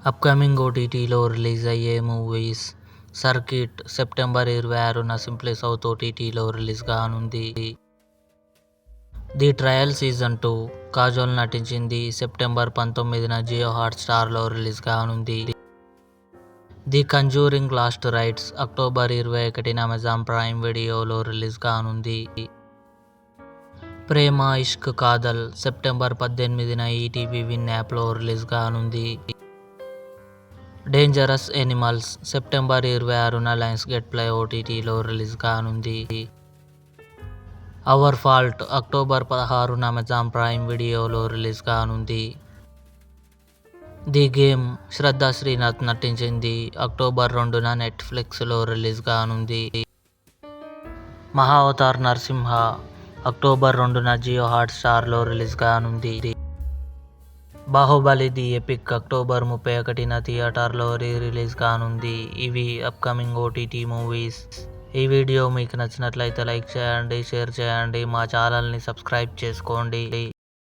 Upcoming ఓటీటీలో release అయ్యే movies. Sarkeet September 26న సింప్లీ సౌత్ ఓటీటీలో రిలీజ్ కానుంది. ది ట్రయల్ సీజన్ 2 కాజోల్ నటించింది. సెప్టెంబర్ 19న జియో హాట్స్టార్లో రిలీజ్ కానుంది. The conjuring last rites October 21న అమెజాన్ ప్రైమ్ వీడియోలో రిలీజ్ కానుంది. ప్రేమ ఇష్క్ కాదల్ సెప్టెంబర్ 18న ఈటీవీ విన్ యాప్లో రిలీజ్ కానుంది. డేంజరస్ ఎనిమల్స్ సెప్టెంబర్ 26న లయన్స్ గేట్ ప్లే ఓటీటీలో రిలీజ్ కానుంది. అవర్ ఫాల్ట్ అక్టోబర్ 16న అమెజాన్ ప్రైమ్ వీడియోలో రిలీజ్ కానుంది. ది గేమ్ శ్రద్ధా శ్రీనాథ్ నటించింది. అక్టోబర్ 2న నెట్ఫ్లిక్స్లో రిలీజ్ కానుంది. మహావతార్ నరసింహ అక్టోబర్ 2న జియో హాట్స్టార్లో రిలీజ్ కానుంది. బాహుబలి ది ఎపిక్ అక్టోబర్ 31న థియేటర్లో రిలీజ్ కానుంది. ఇవి అప్కమింగ్ ఓటీటీ మూవీస్. ఈ వీడియో మీకు నచ్చినట్లయితే లైక్ చేయండి, షేర్ చేయండి, మా ఛానల్ని సబ్స్క్రైబ్ చేసుకోండి.